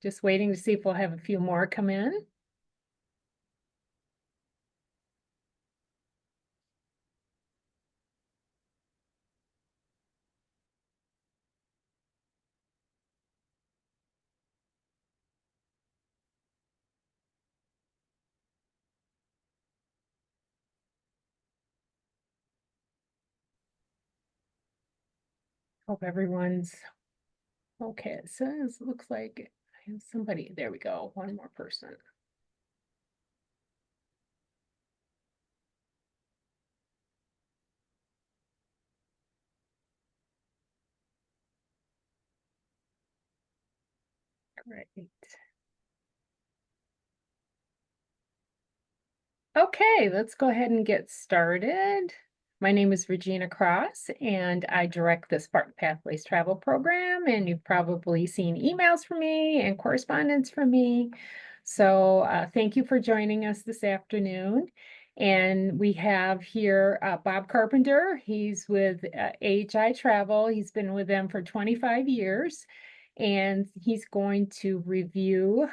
Just waiting to see if we'll have a few more come in. Hope everyone's okay. It says, looks like I have somebody, there we go, one more person. Great. Okay, let's go ahead and get started. My name is Regina Cross, and I direct the Spartan Pathways Travel Program, and you've probably seen emails from me and correspondence from me. So thank you for joining us this afternoon. And we have here Bob Carpenter. He's with AHI Travel. He's been with them for 25 years, and he's going to review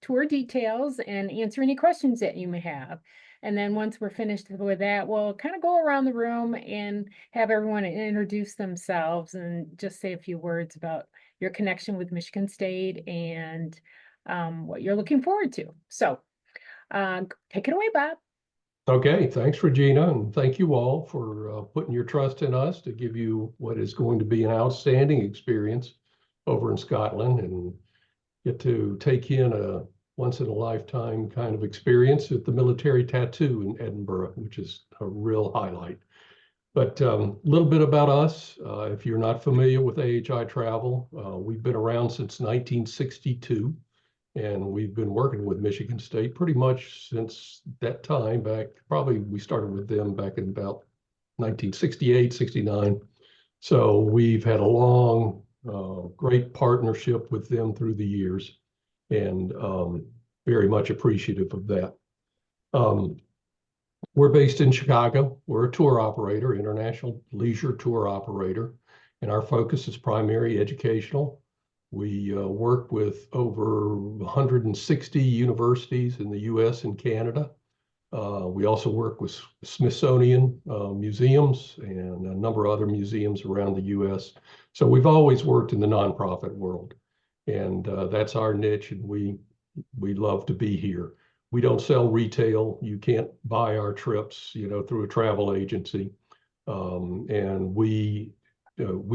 tour details and answer any questions that you may have. And then once we're finished with that, we'll kind of go around the room and have everyone introduce themselves and just say a few words about your connection with Michigan State and what you're looking forward to. So take it away, Bob. Okay, thanks, Regina, and thank you all for putting your trust in us to give you what is going to be an outstanding experience over in Scotland and get to take in a once-in-a-lifetime kind of experience at the Military Tattoo in Edinburgh, which is a real highlight. But a little bit about us. If you're not familiar with AHI Travel, we've been around since 1962. And we've been working with Michigan State pretty much since that time back. Probably we started with them back in about 1968, 69. So we've had a long, great partnership with them through the years, and very much appreciative of that. We're based in Chicago. We're a tour operator, international leisure tour operator, and our focus is primary educational. We work with over 160 universities in the US and Canada. We also work with Smithsonian museums and a number of other museums around the US. So we've always worked in the nonprofit world, and that's our niche, and we love to be here. We don't sell retail. You can't buy our trips, through a travel agency. And we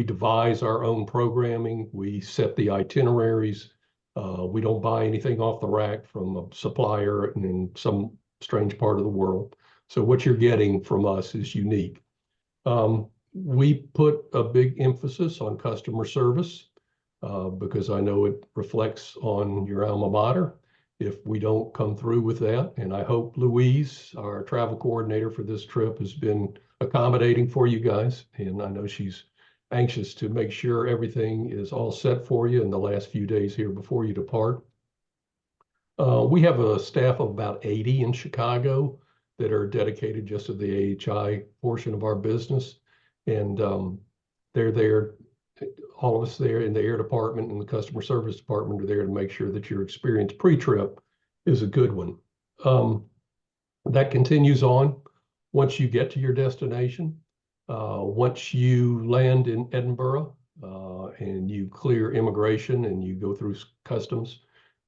devise our own programming. We set the itineraries. We don't buy anything off the rack from a supplier in some strange part of the world. So what you're getting from us is unique. We put a big emphasis on customer service because I know it reflects on your alma mater if we don't come through with that. And I hope Louise, our travel coordinator for this trip, has been accommodating for you guys. And I know she's anxious to make sure everything is all set for you in the last few days here before you depart. We have a staff of about 80 in Chicago that are dedicated just to the AHI portion of our business. And they're there, all of us there in the air department and the customer service department are there to make sure that your experience pre-trip is a good one. That continues on once you get to your destination. Once you land in Edinburgh and you clear immigration and you go through customs,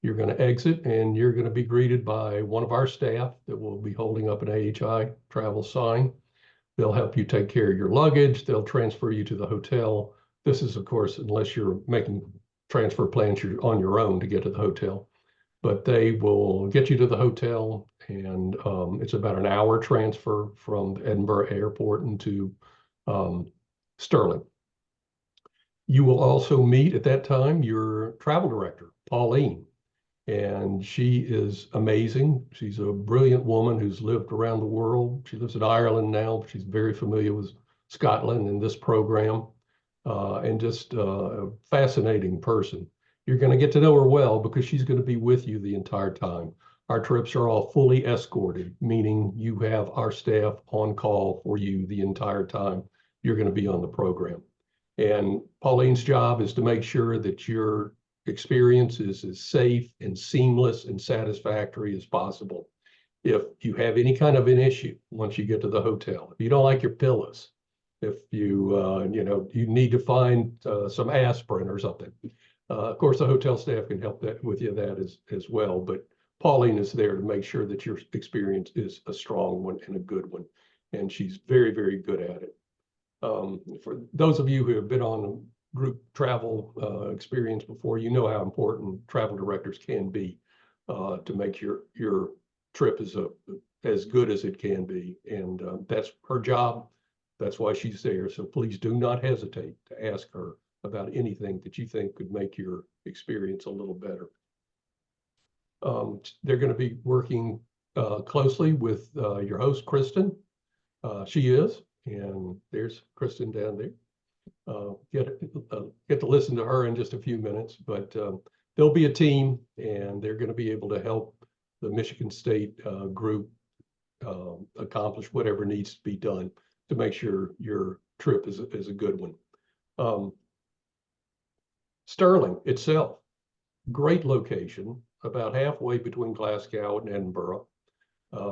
you're going to exit and you're going to be greeted by one of our staff that will be holding up an AHI travel sign. They'll help you take care of your luggage. They'll transfer you to the hotel. This is, of course, unless you're making transfer plans you're on your own to get to the hotel. But they will get you to the hotel, and it's about an hour transfer from Edinburgh Airport into Stirling. You will also meet at that time your travel director, Pauline, and she is amazing. She's a brilliant woman who's lived around the world. She lives in Ireland now, but she's very familiar with Scotland and this program, and just a fascinating person. You're going to get to know her well because she's going to be with you the entire time. Our trips are all fully escorted, meaning you have our staff on call for you the entire time you're going to be on the program. And Pauline's job is to make sure that you're experience is as safe and seamless and satisfactory as possible. If you have any kind of an issue once you get to the hotel, if you don't like your pillows, if you need to find some aspirin or something, of course, the hotel staff can help that with you that as well. But Pauline is there to make sure that your experience is a strong one and a good one, and she's very, very good at it. For those of you who have been on group travel experience before, you know how important travel directors can be to make your trip as good as it can be. And that's her job. That's why she's there. So please do not hesitate to ask her about anything that you think could make your experience a little better. They're going to be working closely with your host, Kristen. She is, and there's Kristen down there. Get to listen to her in just a few minutes, but there'll be a team, and they're going to be able to help the Michigan State group accomplish whatever needs to be done to make sure your trip is a good one. Sterling itself, great location, about halfway between Glasgow and Edinburgh.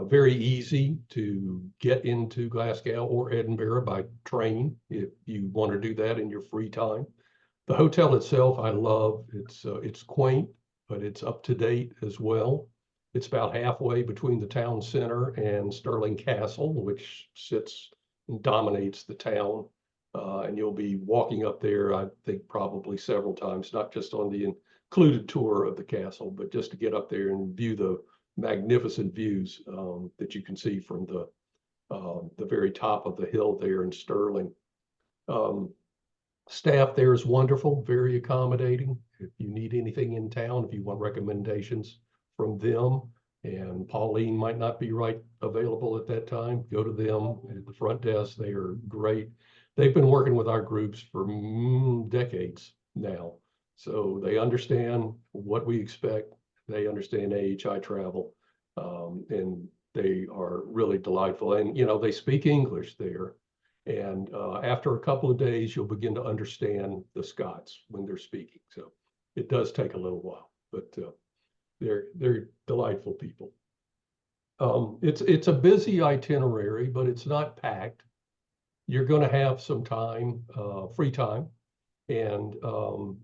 Very easy to get into Glasgow or Edinburgh by train if you want to do that in your free time. The hotel itself, I love. It's quaint, but it's up to date as well. It's about halfway between the town center and Stirling Castle, which sits and dominates the town. And you'll be walking up there, I think, probably several times, not just on the included tour of the castle, but just to get up there and view the magnificent views that you can see from the very top of the hill there in Stirling. Staff there is wonderful, very accommodating. If you need anything in town, if you want recommendations from them, and Pauline might not be right available at that time, go to them at the front desk. They are great. They've been working with our groups for decades now, so they understand what we expect. They understand AHI travel, and they are really delightful. And, they speak English there. And after a couple of days, you'll begin to understand the Scots when they're speaking. So it does take a little while, but they're delightful people. It's a busy itinerary, but it's not packed. You're going to have some time, free time, and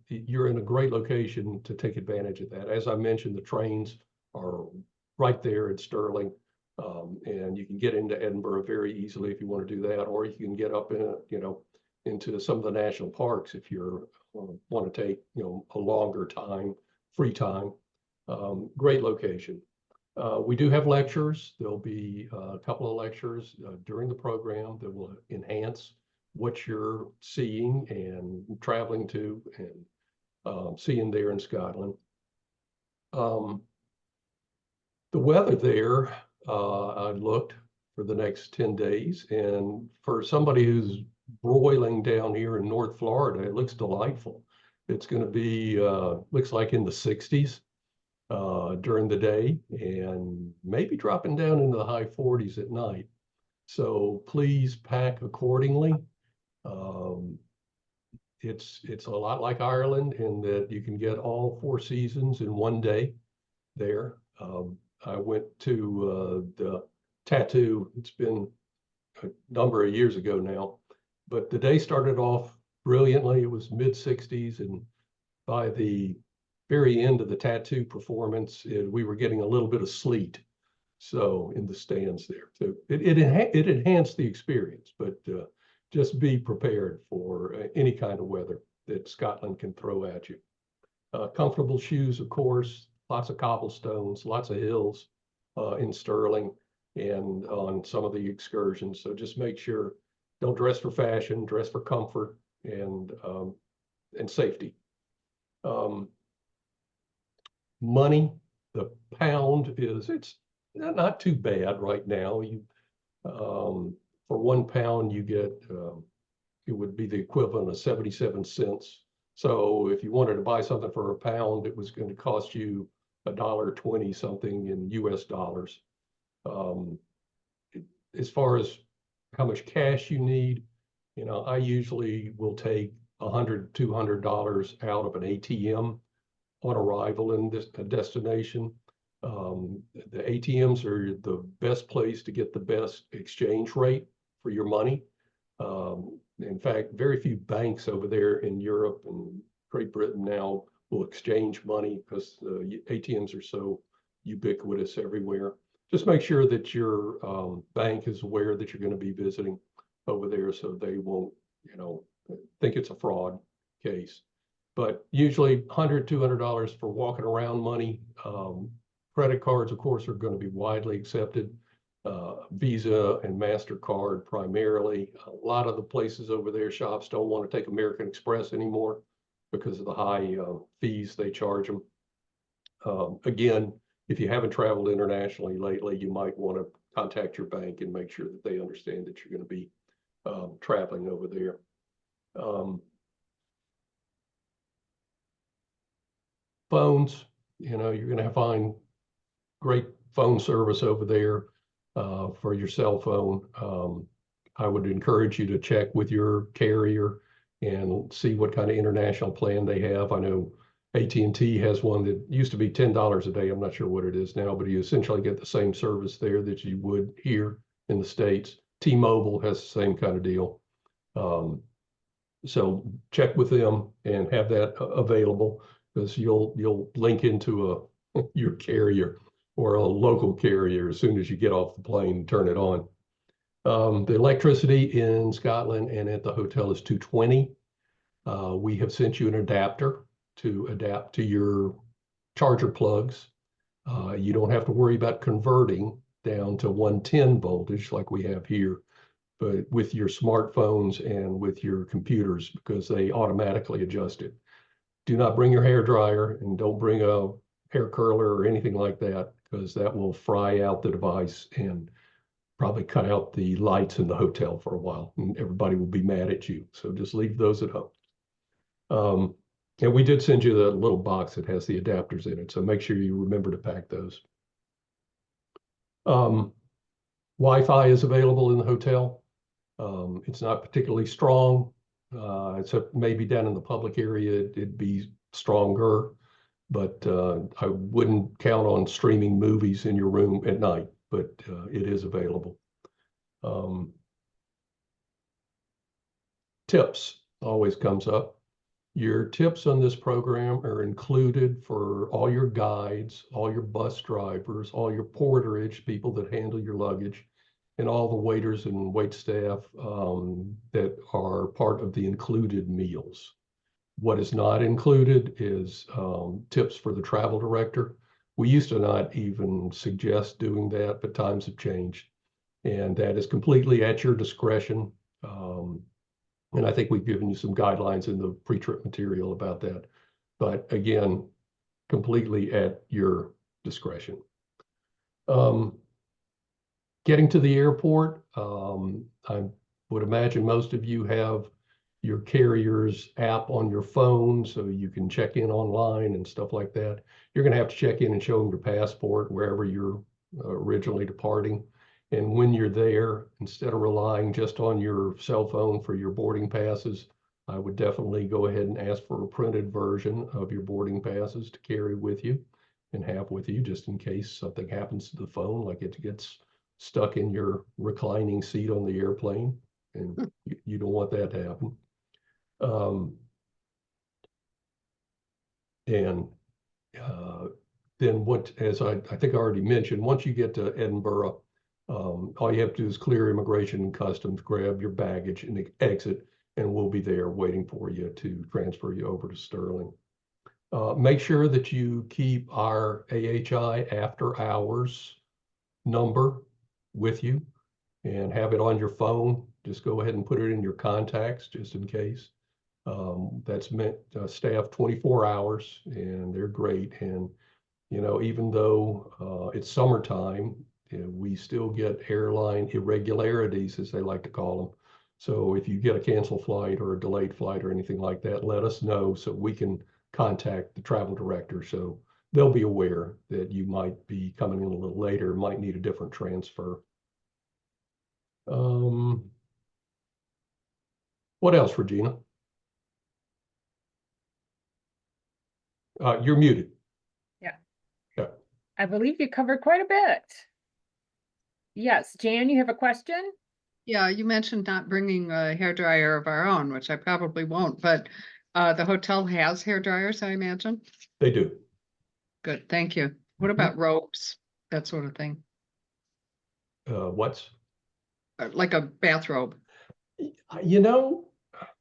you're in a great location to take advantage of that. As I mentioned, the trains are right there at Stirling, and you can get into Edinburgh very easily if you want to do that, or you can get up into some of the national parks if you want to take a longer time, free time. Great location. We do have lectures. There'll be a couple of lectures during the program that will enhance what you're seeing and traveling to and seeing there in Scotland. The weather there, I looked for the next 10 days, and for somebody who's broiling down here in North Florida, it looks delightful. It's going to be, looks like in the 60s during the day, and maybe dropping down into the high 40s at night. So please pack accordingly. It's a lot like Ireland in that you can get all 4 seasons in one day there. I went to the tattoo. It's been a number of years ago now, but the day started off brilliantly. It was mid 60s, and by the very end of the tattoo performance, we were getting a little bit of sleet. So in the stands there, so it enhanced the experience, but just be prepared for any kind of weather that Scotland can throw at you. Comfortable shoes, of course, lots of cobblestones, lots of hills in Stirling and on some of the excursions. So just make sure, don't dress for fashion, dress for comfort and safety. Money, the pound it's not too bad right now. For £1 you get, it would be the equivalent of 77 cents. So if you wanted to buy something for £1, it was going to cost you $1.20 something in US dollars. As far as how much cash you need, I usually will take $100, $200 out of an ATM on arrival in this destination. The ATMs are the best place to get the best exchange rate for your money. In fact, very few banks over there in Europe and Great Britain now will exchange money because the ATMs are so ubiquitous everywhere. Just make sure that your bank is aware that you're going to be visiting over there so they won't, think it's a fraud case. But usually $100, $200 for walking around money. Credit cards, of course, are going to be widely accepted. Visa and MasterCard primarily. A lot of the places over there, shops, don't want to take American Express anymore because of the high fees they charge them. Again, if you haven't traveled internationally lately, you might want to contact your bank and make sure that they understand that you're going to be traveling over there. Phones, you're going to find great phone service over there for your cell phone. I would encourage you to check with your carrier and see what kind of international plan they have. I know AT&T has one that used to be $10 a day. I'm not sure what it is now, but you essentially get the same service there that you would here in the States. T-Mobile has the same kind of deal. So check with them and have that available, because you'll link into your carrier or a local carrier as soon as you get off the plane and turn it on. The electricity in Scotland and at the hotel is 220. We have sent you an adapter to adapt to your charger plugs. You don't have to worry about converting down to 110 voltage like we have here, but with your smartphones and with your computers, because they automatically adjust it. Do not bring your hair dryer, and don't bring a hair curler or anything like that, because that will fry out the device and probably cut out the lights in the hotel for a while, and everybody will be mad at you. So just leave those at home. And we did send you the little box that has the adapters in it, so make sure you remember to pack those. Wi-Fi is available in the hotel. It's not particularly strong, except maybe down in the public area, it'd be stronger, but I wouldn't count on streaming movies in your room at night, but it is available. Tips always comes up. Your tips on this program are included for all your guides, all your bus drivers, all your porterage, people that handle your luggage, and all the waiters and wait staff that are part of the included meals. What is not included is tips for the travel director. We used to not even suggest doing that, but times have changed. And that is completely at your discretion. And I think we've given you some guidelines in the pre-trip material about that. But again, completely at your discretion. Getting to the airport, I would imagine most of you have your carrier's app on your phone, so you can check in online and stuff like that. You're going to have to check in and show them your passport wherever you're originally departing. And when you're there, instead of relying just on your cell phone for your boarding passes, I would definitely go ahead and ask for a printed version of your boarding passes to carry with you and have with you, just in case something happens to the phone, like it gets stuck in your reclining seat on the airplane, and you don't want that to happen. Then what, as I think I already mentioned, once you get to Edinburgh, all you have to do is clear immigration and customs, grab your baggage and exit, and we'll be there waiting for you to transfer you over to Sterling. Make sure that you keep our AHI after hours number with you and have it on your phone. Just go ahead and put it in your contacts just in case. That's meant staff 24 hours, and they're great. And even though it's summertime, we still get airline irregularities, as they like to call them. So if you get a canceled flight or a delayed flight or anything like that, let us know so we can contact the travel director, so they'll be aware that you might be coming in a little later, might need a different transfer. What else, Regina? You're muted. Yeah. Yeah. I believe you covered quite a bit. Yes, Jan, you have a question? Yeah, you mentioned not bringing a hairdryer of our own, which I probably won't, but the hotel has hairdryers, I imagine. They do. Good, thank you. What about robes, that sort of thing? What's? Like a bathrobe? You know,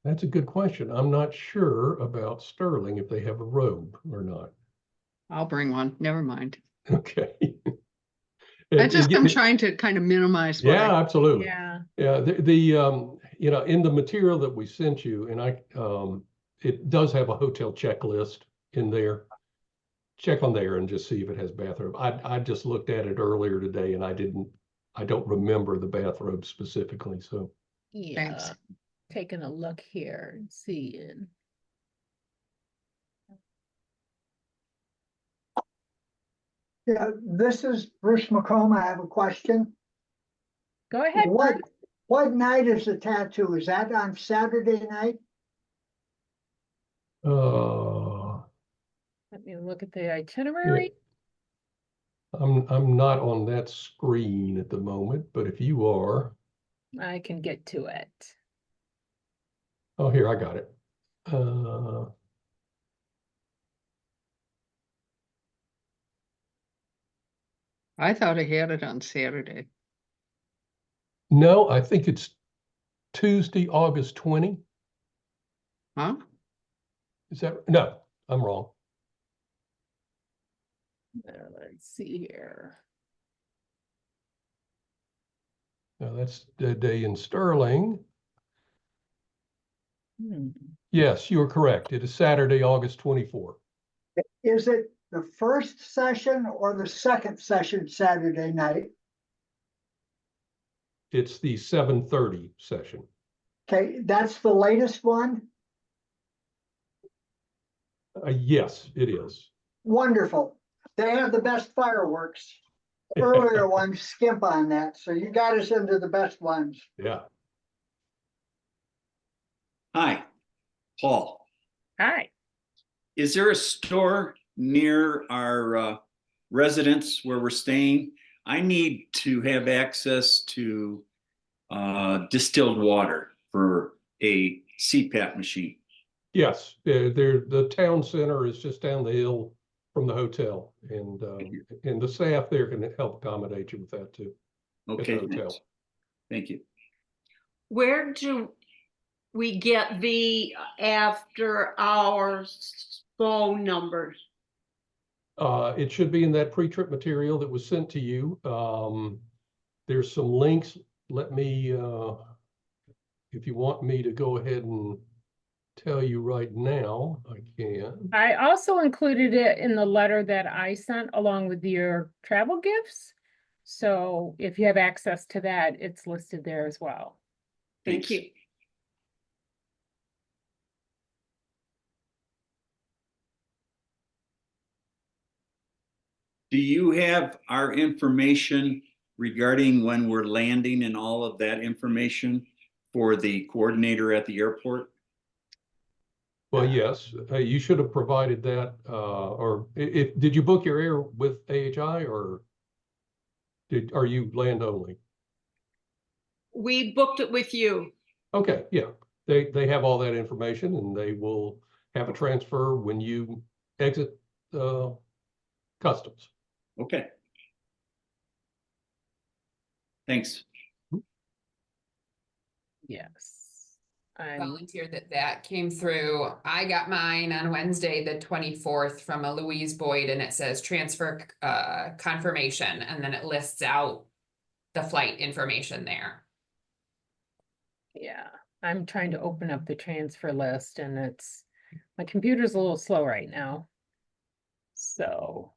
that's a good question. I'm not sure about Sterling if they have a robe or not. I'll bring one, never mind. Okay. I'm trying to kind of minimize what Yeah, absolutely. Yeah. Yeah, you know, in the material that we sent you, and it does have a hotel checklist in there. Check on there and just see if it has bathrobe. I just looked at it earlier today and I don't remember the bathrobe specifically, so. Yeah. Thanks. Taking a look here and seeing. Yeah, this is Bruce McComb. I have a question. Go ahead, What, Bruce. what night is the tattoo? Is that on Saturday night? Let me look at the Yeah, itinerary. I'm not on that screen at the moment, but if you are, I can get to it. oh, here, I got it. I thought I had it on Saturday. No, I think it's Tuesday, August 20. Huh? Is that, no, I'm wrong. Let's see here. No, that's the day in Sterling. Hmm. Yes, you are correct. It is Saturday, August 24. Is it the first session or the second session Saturday night? It's the 7:30 session. Okay, that's the latest one. Yes, it is. Wonderful. They have the best fireworks. Earlier ones skimp on that, so you got us into the best ones. Yeah. Hi, Paul. Hi. Is there a store near our residence where we're staying? I need to have access to distilled water for a CPAP machine. Yes, the town center is just down the hill from the hotel, and the staff there can help accommodate you with that too. At the Okay, hotel. thanks. Thank you. Where do we get the after hours phone numbers? It should be in that pre-trip material that was sent to you. There's some links. Let me, if you want me to go ahead and tell you right now, I can. I also included it in the letter that I sent along with your travel gifts. So if you have access to that, it's listed there as well. Thank Thanks. you. Do you have our information regarding when we're landing and all of that information for the coordinator at the airport? Well, yes, you should have provided that, or did you book your air with AHI or are you land only? We booked it with you. Okay, yeah, they have all that information and they will have a transfer when you exit customs. Okay. Thanks. Yes. I'm Volunteer that came through. I got mine on Wednesday, the 24th from a Louise Boyd, and it says transfer confirmation, and then it lists out the flight information there. yeah, I'm trying to open up the transfer list and my computer's a little slow right now. So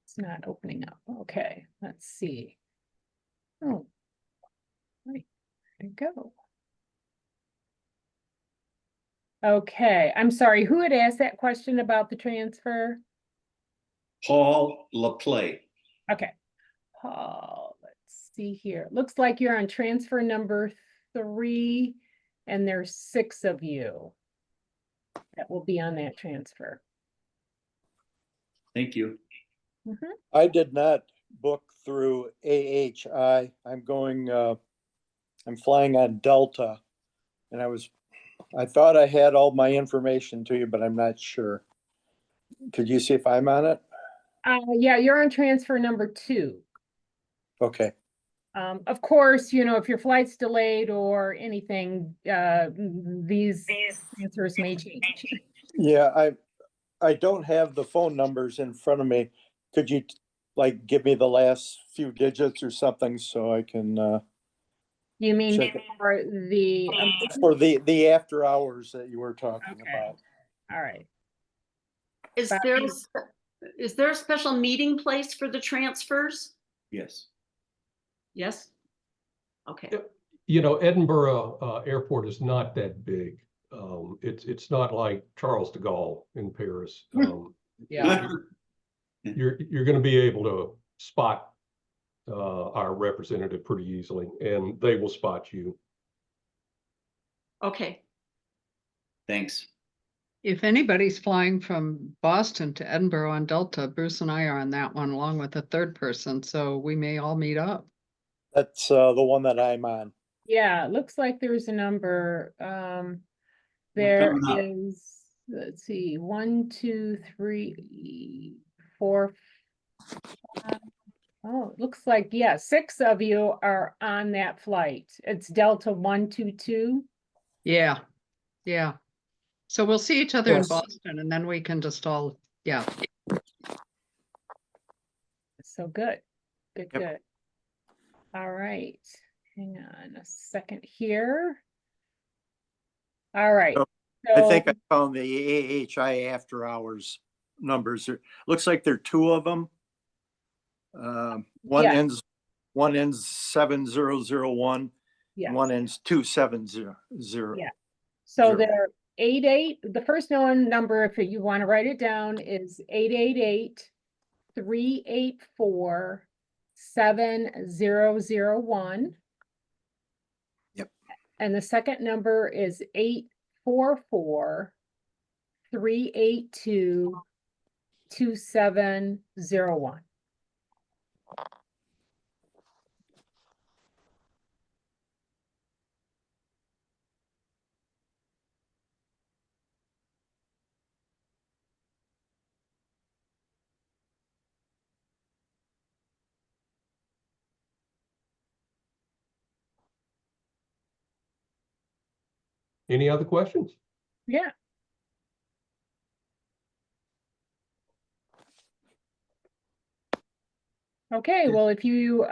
it's not opening up. Okay, let's see. Oh, right, there you go. Okay, I'm sorry, who had asked that question about the transfer? Paul LaPlay. Okay, Paul, let's see here. Looks like you're on transfer number 3, and there's 6 of you that will be on that transfer. Thank you. I did not book through AHI. I'm flying on Delta. And I thought I had all my information to you, but I'm not sure. Could you see if I'm on it? Yeah, you're on transfer number 2. Okay. Of course, you know, if your flight's delayed or anything, these answers may change. Yeah, I don't have the phone numbers in front of me. Could you like give me the last few digits or something so I can You mean check it for the, for the after hours that you were talking Okay. about? all right. Is there a special meeting place for the transfers? Yes. Yes? Okay. You know, Edinburgh Airport is not that big. It's not like Charles de Gaulle in Paris. Yeah. You're going to be able to spot our representative pretty easily, and they will spot you. Okay. Thanks. If anybody's flying from Boston to Edinburgh on Delta, Bruce and I are on that one along with a third person, so we may all meet up. That's the one that I'm on. Yeah, it looks like there's a number. We're There coming up. is, let's see, 1, 2, 3, 4, 5. Oh, it looks like, yeah, 6 of you are on that flight. It's Delta 122. Yeah, yeah. So we'll see each other in Yes. Boston and then we can just all, yeah. So good, good, Yep. good. All right, hang on a second here. All right. Oh, I think I So, found the AHI after hours numbers. Looks like there are 2 of them. One Yeah. ends 7001. yes. One ends 2700. Yeah. So Zero. they're 88, the first known number, if you want to write it down, is 888-384-7001. Yep. And the second number is 844-382-2701. Any other questions? Yeah. Okay, well, if you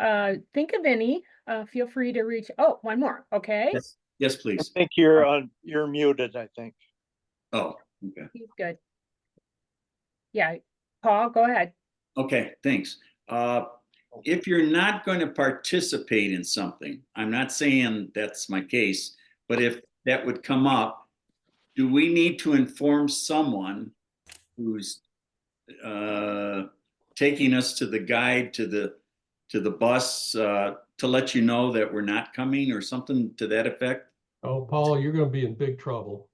think of any, feel free to reach, oh, one more, okay? Yes. Yes, I please. think you're muted, I think. Oh, okay. He's good. Yeah, Paul, go ahead. Okay, thanks. If you're not going to participate in something, I'm not saying that's my case, but if that would come up, do we need to inform someone who's taking us to the guide to the bus to let you know that we're not coming or something to that effect? Oh, Paul, you're going to be in big trouble.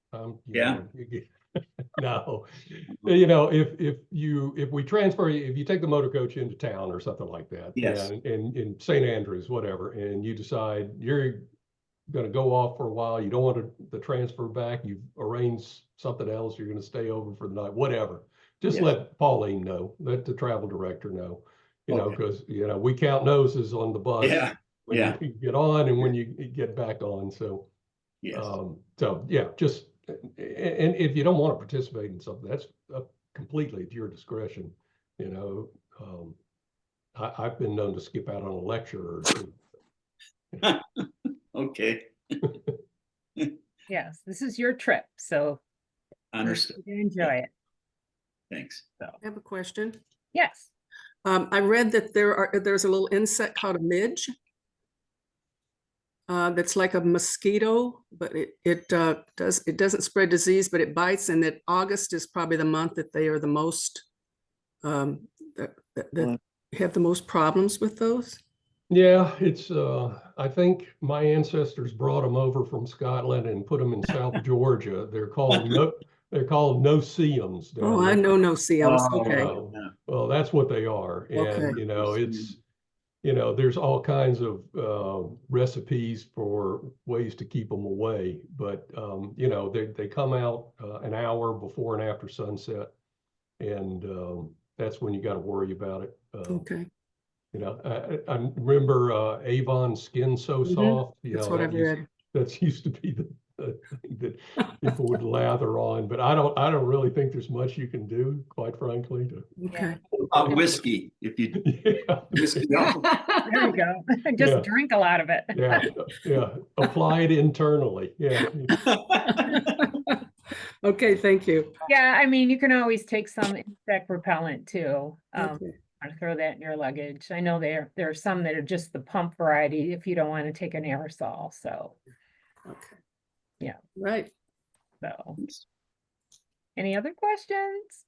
Yeah. No, you know, if we transfer you, if you take the motor coach into town or something like that, Yes. and in St. Andrews, whatever, and you decide you're going to go off for a while, you don't want the transfer back, you've arranged something else, you're going to stay over for the night, whatever. Just Yes. let Pauline know, let the travel director know, you know, Okay. because, you know, we count noses on the bus. Yeah. When Yeah. you get on and when you get back on. So, Yes. so yeah, just, and if you don't want to participate in something, that's completely at your discretion. You know, I've been known to skip out on a lecture or two. Okay. Yes, this is your trip, so Understood. enjoy it. Thanks. I have a question. Yes. I read that there's a little insect called a midge. That's like a mosquito, but it doesn't spread disease, but it bites, and that August is probably the month that they are the most that have the most problems with those. Yeah, it's I think my ancestors brought them over from Scotland and put them in South Georgia. They're called no-see-ums. Oh, I know no-see-ums. Oh, Okay. You know, Well, that's what they are. Okay. And, there's all kinds of recipes for ways to keep them away. But, they come out an hour before and after sunset. And that's when you got to worry about it. Okay. I remember Avon Skin So Soft. That's what I've read. That used to be the thing that people would lather on, but I don't really think there's much you can do, quite frankly. Okay. Whiskey, if you Yeah, whiskey. There you go. Just Yeah. drink a lot of it. yeah. Apply it internally. Yeah. Okay, thank you. Yeah, I mean, you can always take some insect repellent too. Okay. And throw that in your luggage. I know there are some that are just the pump variety if you don't want to take an aerosol. So, Okay. Yeah. Right. so any other questions?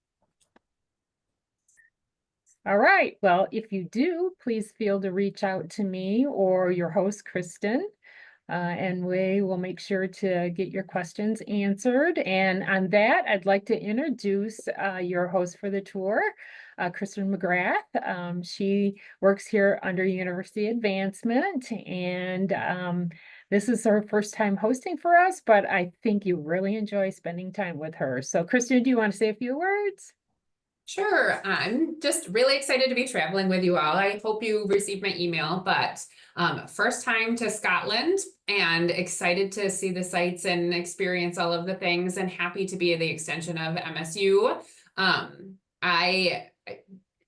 All right. Well, if you do, please feel to reach out to me or your host, Kristen. And we will make sure to get your questions answered. And on that, I'd like to introduce your host for the tour, Kristen McGrath. She works here under University Advancement, and this is her first time hosting for us, but I think you really enjoy spending time with her. So Kristen, do you want to say a few words? Sure. I'm just really excited to be traveling with you all. I hope you received my email, but first time to Scotland and excited to see the sights and experience all of the things and happy to be the extension of MSU. I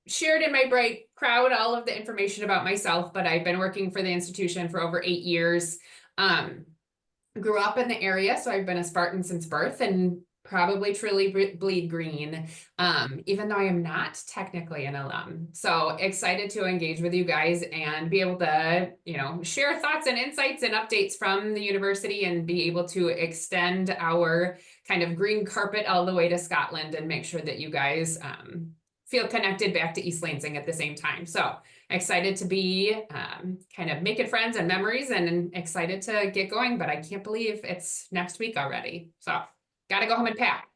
shared in my bright crowd all of the information about myself, but I've been working for the institution for over 8 years. Grew up in the area, so I've been a Spartan since birth and probably truly bleed green, even though I am not technically an alum. So excited to engage with you guys and be able to, share thoughts and insights and updates from the university and be able to extend our kind of green carpet all the way to Scotland and make sure that you guys feel connected back to East Lansing at the same time. So excited to be kind of making friends and memories and excited to get going, but I can't believe it's next week already. So gotta go home and pack.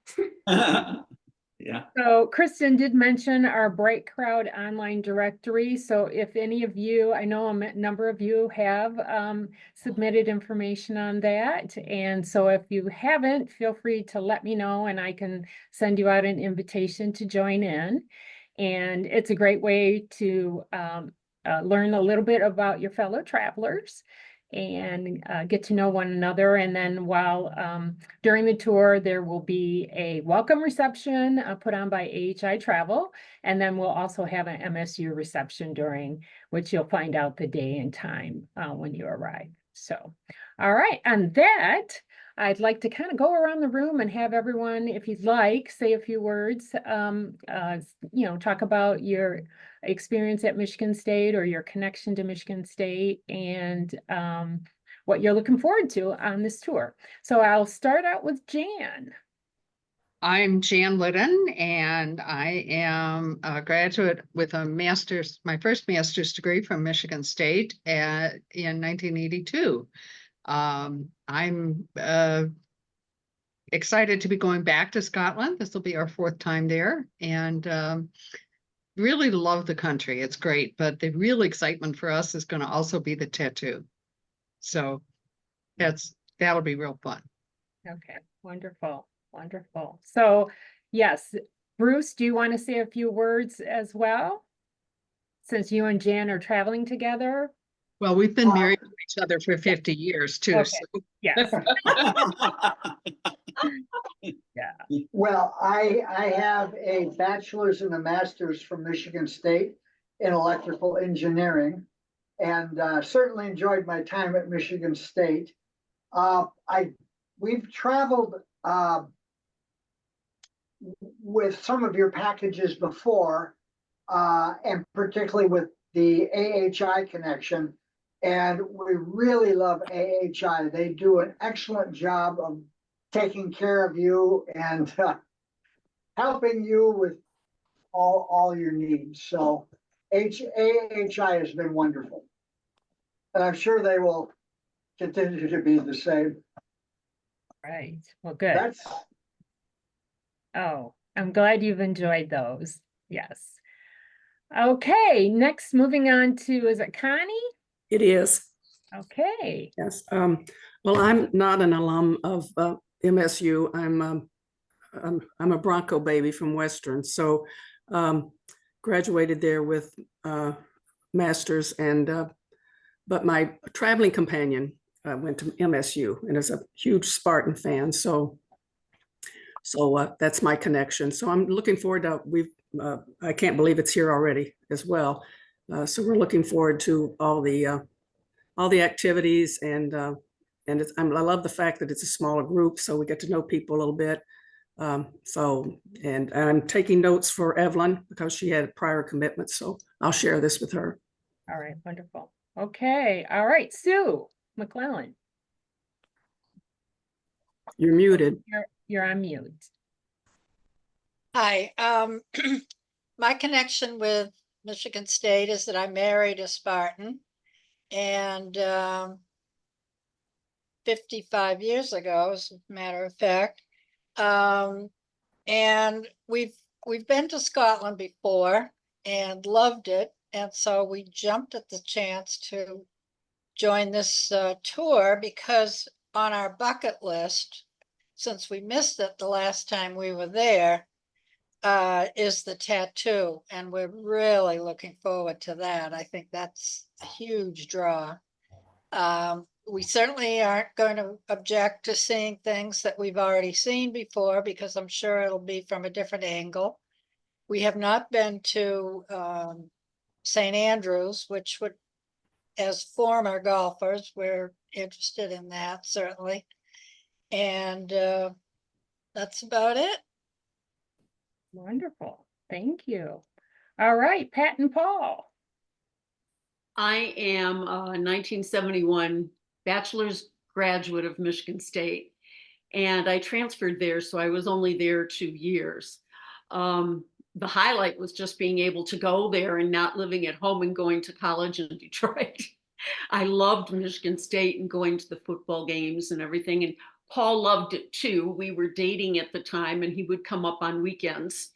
Yeah. So Kristen did mention our Bright Crowd online directory. So if any of you, I know a number of you have submitted information on that. And so if you haven't, feel free to let me know and I can send you out an invitation to join in. And it's a great way to learn a little bit about your fellow travelers and get to know one another. And then while during the tour, there will be a welcome reception put on by AHI Travel. And then we'll also have an MSU reception during which you'll find out the day and time when you arrive. So, all right, on that, I'd like to kind of go around the room and have everyone, if you'd like, say a few words, talk about your experience at Michigan State or your connection to Michigan State and what you're looking forward to on this tour. So I'll start out with Jan. I'm Jan Lydon, and I am a graduate with a master's, my first master's degree from Michigan State in 1982. I'm excited to be going back to Scotland. This will be our 4th time there, and really love the country. It's great, but the real excitement for us is going to also be the tattoo. So that'll be real fun. Okay, wonderful, wonderful. So yes, Bruce, do you want to say a few words as well? Since you and Jan are traveling together? Well, we've been married to each other for 50 years too. Okay. So. Yes. Yeah. Well, I have a bachelor's and a master's from Michigan State in electrical engineering, and certainly enjoyed my time at Michigan State. We've traveled with some of your packages before, and particularly with the AHI connection. And we really love AHI. They do an excellent job of taking care of you and helping you with all your needs. So AHI has been wonderful. And I'm sure they will continue to be the same. Right. Well, good. That's Oh, I'm glad you've enjoyed those. Yes. Okay, next, moving on to, is it Connie? It is. Okay, Yes. Well, I'm not an alum of MSU. I'm a Bronco baby from Western, so graduated there with masters, and but my traveling companion went to MSU and is a huge Spartan fan. So that's my connection. So I'm looking forward to I can't believe it's here already as well. So we're looking forward to all the activities, and I love the fact that it's a smaller group, so we get to know people a little bit. And I'm taking notes for Evelyn because she had prior commitments, so I'll share this with her. all right, wonderful. Okay, all right, Sue McClellan, You're muted. you're on mute. Hi, my connection with Michigan State is that I married a Spartan, and 55 years ago, as a matter of fact. And we've been to Scotland before and loved it, and so we jumped at the chance to join this tour, because on our bucket list, since we missed it the last time we were there, is the tattoo, and we're really looking forward to that. I think that's a huge draw. We certainly aren't going to object to seeing things that we've already seen before, because I'm sure it'll be from a different angle. We have not been to St. Andrews, which would, as former golfers, we're interested in that, certainly. And that's about it. Wonderful, thank you. All right, Pat and Paul. I am a 1971 bachelor's graduate of Michigan State, and I transferred there, so I was only there 2 years. The highlight was just being able to go there and not living at home and going to college in Detroit. I loved Michigan State and going to the football games and everything, and Paul loved it too. We were dating at the time, and he would come up on weekends.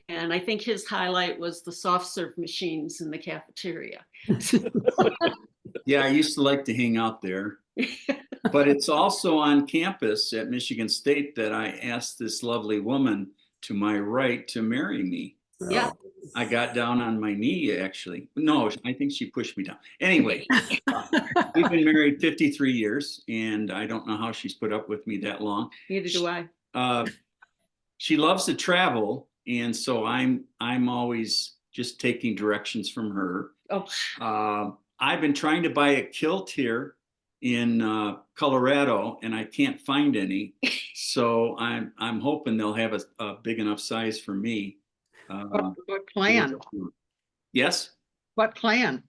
And I think his highlight was the soft serve machines in the cafeteria. Yeah, I used to like to hang out there. But it's also on campus at Michigan State that I asked this lovely woman to my right to marry me. Yeah. I got down on my knee, actually. No, I think she pushed me down. Anyway, we've been married 53 years, and I don't know how she's put up with me that long. Neither do I. She loves to travel, and so I'm always just taking directions from her. Oh, I've been trying to buy a kilt here in Colorado, and I can't find any. So I'm hoping they'll have a big enough size for me. What plan? Yes? What plan?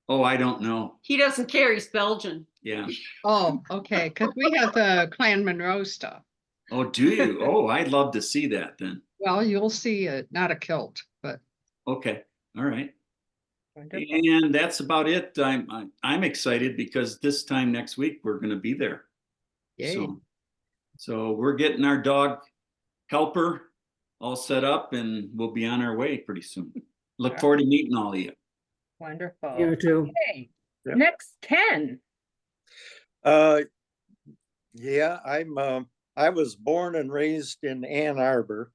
Oh, I don't know. he doesn't care. He's Belgian. Yeah. Oh, okay, because we have the Clan Monroe stuff. Oh, do you? Oh, I'd love to see that then. Well, you'll see not a kilt, but Okay. All right. Wonderful. And that's about it. I'm excited because this time next week we're going to be there. yay. So we're getting our dog helper all set up, and we'll be on our way pretty soon. Look forward to meeting all of you. Wonderful. You too. Okay, Yep. next, Ken. Yeah, I was born and raised in Ann Arbor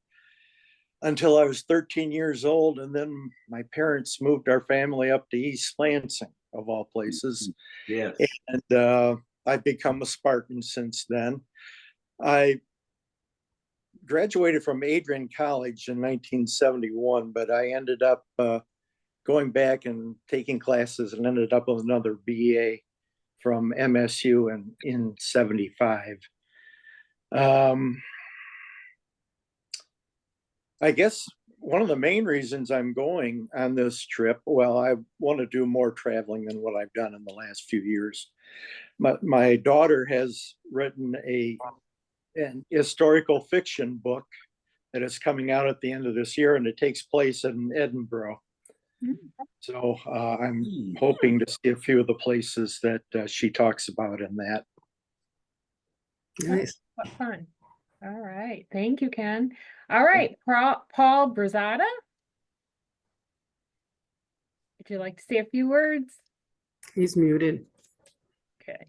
until I was 13 years old, and then my parents moved our family up to East Lansing, of all places. Yes. And I've become a Spartan since then. I graduated from Adrian College in 1971, but I ended up going back and taking classes and ended up with another BA from MSU in 75. I guess one of the main reasons I'm going on this trip, well, I want to do more traveling than what I've done in the last few years. My daughter has written an historical fiction book that is coming out at the end of this year, and it takes place in Edinburgh. So I'm hoping to see a few of the places that she talks about in that. Nice. What fun. All right, thank you, Ken. All right, Paul Brazada. would you like to say a few words? He's muted. Okay.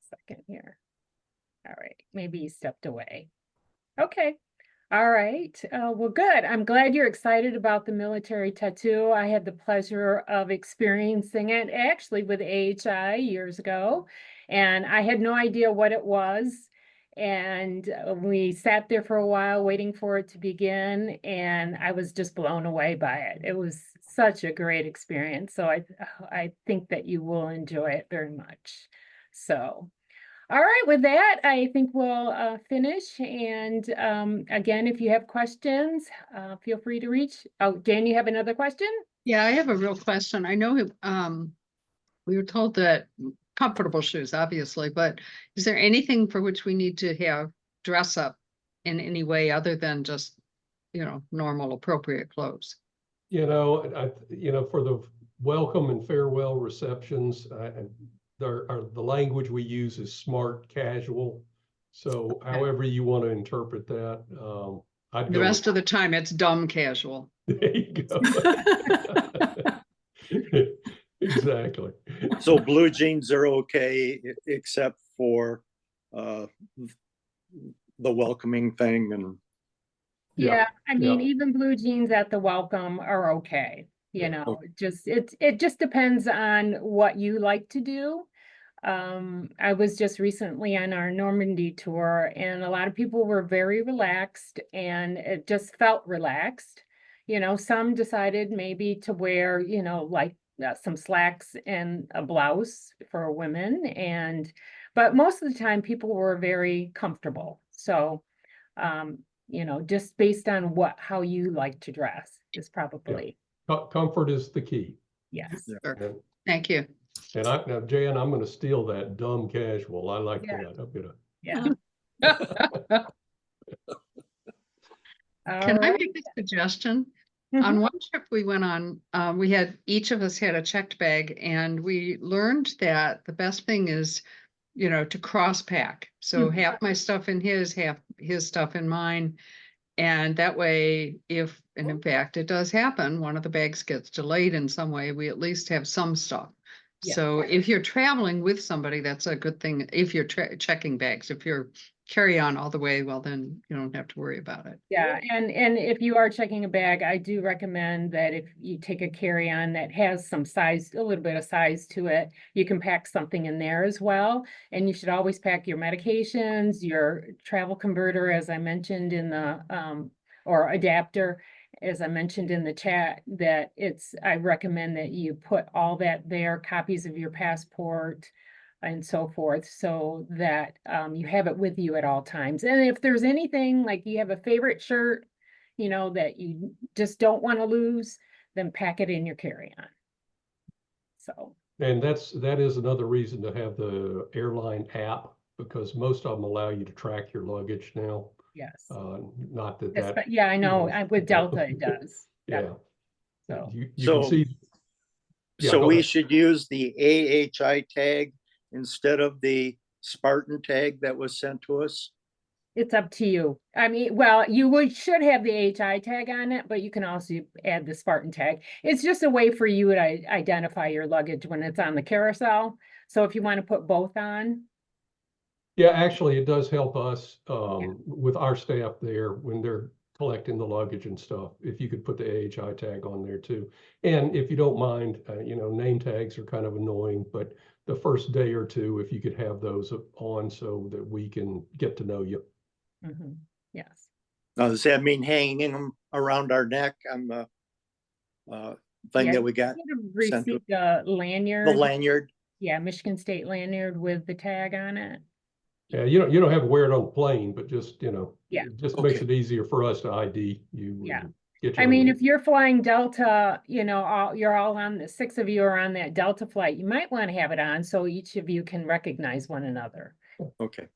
Second here. All right, maybe he stepped away. Okay. All right. Well, good. I'm glad you're excited about the military tattoo. I had the pleasure of experiencing it actually with AHI years ago, and I had no idea what it was. And we sat there for a while waiting for it to begin, and I was just blown away by it. It was such a great experience. So I think that you will enjoy it very much. So. All right, with that, I think we'll finish. And again, if you have questions, feel free to reach. Oh, Jan, you have another question? Yeah, I have a real question. I know we were told that comfortable shoes, obviously, but is there anything for which we need to have dress up in any way other than just, normal appropriate clothes? You know, for the welcome and farewell receptions, the language we use is smart casual. So however you want to interpret that, The rest of the time it's dumb casual. There you go. Exactly. So blue jeans are okay, except for the welcoming thing and. Yeah, I mean, yeah. even blue jeans at the welcome are okay. You Yeah, know, it just depends on what you like to do. I was just recently on our Normandy tour, and a lot of people were very relaxed, and it just felt relaxed. You know, some decided maybe to wear, like some slacks and a blouse for women, but most of the time people were very comfortable. So, just based on how you like to dress is probably, Comfort is the key. yes. And, Thank you. now, Jan, I'm going to steal that dumb casual. I like Yeah. that. I'm gonna. Yeah. Can I All make a suggestion? right. On one trip we went on, each of us had a checked bag, and we learned that the best thing is, to cross pack. So Mhm. half my stuff in his, half his stuff in mine. And that way, and in fact, it does happen, one of the bags gets delayed in some way, we at least have some stuff. Yeah. So if you're traveling with somebody, that's a good thing. If you're checking bags, if you're carry on all the way, well, then you don't have to worry about it. Yeah, and if you are checking a bag, I do recommend that if you take a carry-on that has some size, a little bit of size to it, you can pack something in there as well. And you should always pack your medications, your travel converter, as I mentioned in the or adapter, as I mentioned in the chat, I recommend that you put all that there, copies of your passport and so forth, so that you have it with you at all times. And if there's anything, like you have a favorite shirt, that you just don't want to lose, then pack it in your carry-on. So. And that is another reason to have the airline app, because most of them allow you to track your luggage now. Yes. Not that. Yeah, I know. With Delta, it does. Yeah. So. You can see. Yeah, So we ahead. should use the AHI tag instead of the Spartan tag that was sent to us? It's up to you. I mean, well, should have the HI tag on it, but you can also add the Spartan tag. It's just a way for you to identify your luggage when it's on the carousel. So if you want to put both on. Yeah, actually, it does help us with our staff there when they're collecting the luggage and stuff. If you could put the AHI tag on there too. And if you don't mind, name tags are kind of annoying, but the first day or two, if you could have those on so that we can get to know you. Mm-hmm. Yes. Now, does that mean hanging them around our neck on the thing that we got? Received a lanyard. The lanyard. Yeah, Michigan State lanyard with the tag on it. Yeah, you don't have to wear it on the plane, but just yeah, it just makes it easier for us to ID you. Yeah. Get you I mean, if you're flying Delta, you're all on the 6 of you are on that Delta flight, you might want to have it on so each of you can recognize one another. Okay.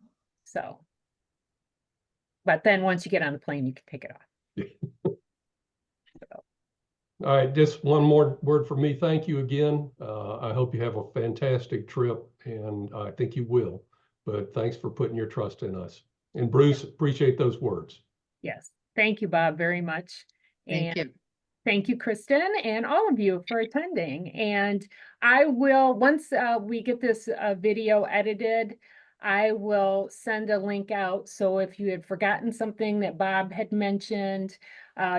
So, but then once you get on the plane, you can take it off. So. All right, just one more word from me. Thank you again. I hope you have a fantastic trip, and I think you will. But thanks for putting your trust in us. And Bruce, appreciate those words. Yes. Thank you, Bob, very much. Thank you. Thank you, Kristen, and all of you for attending. And I will, once we get this video edited, I will send a link out. So if you had forgotten something that Bob had mentioned,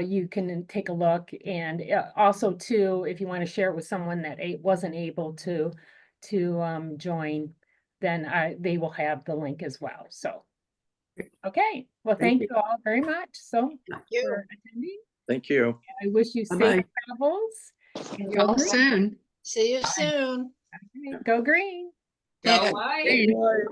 you can take a look. And also too, if you want to share it with someone that wasn't able to join, then they will have the link as well. So, okay. Well, Thank thank you all very much. So you. for attending. Thank you. I wish you safe Bye-bye. travels. And See go y'all green. soon. See you soon. Okay, go green. Go white. Green.